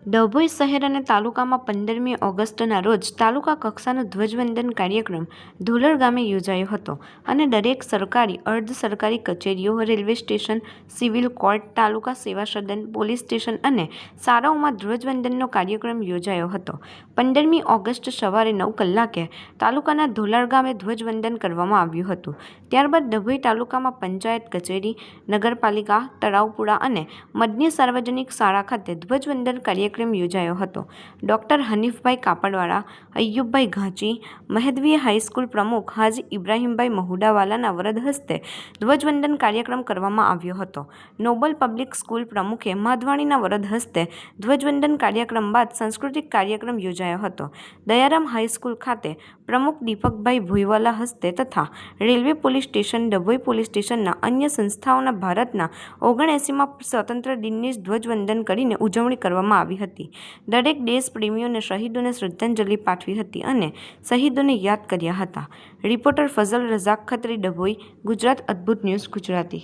ડભોઈ શહેર અને તાલુકામાં 15મી ઓગસ્ટના રોજ તાલુકા કક્ષાનો ધ્વજવંદન કાર્યક્રમ ધોલર ગામે યોજાયો હતો અને દરેક સરકારી અર્ધ સરકારી કચેરીઓ, રેલવે સ્ટેશન, સિવિલ કોર્ટ, તાલુકા સેવા સદન, પોલીસ સ્ટેશન અને શાળાઓમાં ધ્વજવંદનનો કાર્યક્રમ યોજાયો હતો। 15મી ઓગસ્ટ સવારે 9 કલાકે તાલુકાના ધોલર ગામે ધ્વજવંદન કરવામાં આવ્યું હતું। ત્યારબાદ ડભોઈ તાલુકામાં પંચાયત કચેરી, નગરપાલિકા, તળાવપુરા અને મદની સાર્વજનિક શાળા ખાતે ધ્વજવંદન કાર્યક્રમ યોજાયો હતો। ડોક્ટર હનીફભાઈ કાપડવાળા, અય્યુબભાઈ ઘાંચી, મહેદવી હાઈસ્કૂલ પ્રમુખ હાજી ઇબ્રાહીમભાઈ મહુડાવાલાના વરદ હસ્તે ધ્વજવંદન કાર્યક્રમ કરવામાં આવ્યો હતો। નોબલ પબ્લિક સ્કૂલ પ્રમુખે માધવાણીના વરદ હસ્તે ધ્વજવંદન કાર્યક્રમ બાદ સાંસ્કૃતિક કાર્યક્રમ યોજાયો હતો। દયારામ હાઈસ્કૂલ ખાતે પ્રમુખ દીપકભાઈ ભુઈવાલા હસ્તે તથા railway police station, Dabhoi police સ્ટેશનના અન્ય સંસ્થાઓના ભારતના 79મા સ્વતંત્ર દિનની ધ્વજવંદન કરીને ઉજવણી કરવામાં આવી હતી। દરેક દેશ પ્રેમીઓને શહીદોને શ્રદ્ધાંજલિ પાઠવી હતી અને શહીદોને યાદ કર્યા હતા। રિપોર્ટર ફઝલ રઝાક ખત્રી, ડભોઈ, ગુજરાત અદ્ભુત ન્યૂઝ ગુજરાતી।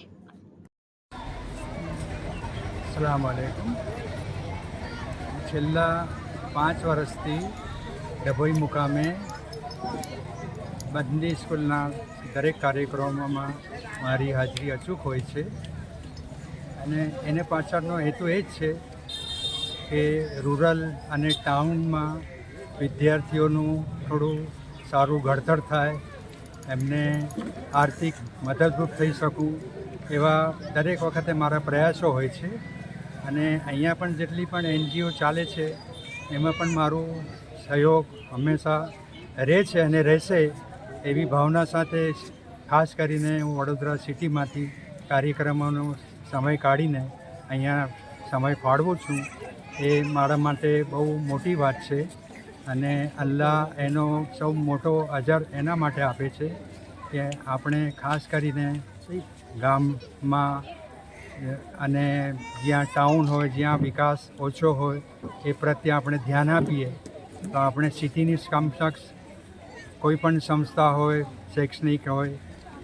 अस्सलाम वालेकुम। છેલ્લા 5 વર્ષથી ડભોઈ મુકામે બંદી સ્કૂલના દરેક કાર્યક્રમોમાં મારી હાજરી અચૂક હોય છે અને એને પાછળનો હેતુ એ જ છે કે રૂરલ અને ટાઉનમાં વિદ્યાર્થીઓનું થોડું સારું ઘડતર થાય, એમને આર્થિક મદદરૂપ થઈ શકું એવા દરેક વખતે મારા પ્રયાસો હોય છે અને અહીંયા પણ જેટલી પણ NGO ચાલે છે એમાં પણ મારું સહયોગ હંમેશા રહે છે અને રહેશે એવી ભાવના સાથે ખાસ કરીને હું વડોદરા સિટીમાંથી કાર્યક્રમોનો સમય કાઢીને અહીંયા સમય ફાળવું છું। એ મારા માટે બહુ મોટી વાત છે અને અલ્લાહ એનો સૌ મોટો અજર એના માટે આપે છે કે આપણે ખાસ કરીને ગામમાં અને જ્યાં ટાઉન હોય, જ્યાં વિકાસ ઓછો હોય એ પ્રત્યે આપણે ધ્યાન આપીએ તો આપણે સિટીની સમકક્ષ કોઈ પણ સંસ્થા હોય, શૈક્ષણિક હોય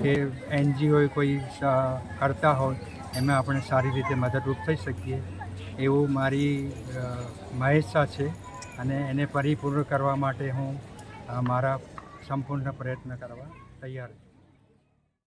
કે NGO હોય, કોઈ કરતા હોય એમાં આપણે સારી રીતે મદદરૂપ થઈ શકીએ એવું મારી મહેચ્છા છે અને એને પરિપૂર્ણ કરવા માટે હું મારા સંપૂર્ણ પ્રયત્ન કરવા તૈયાર છું।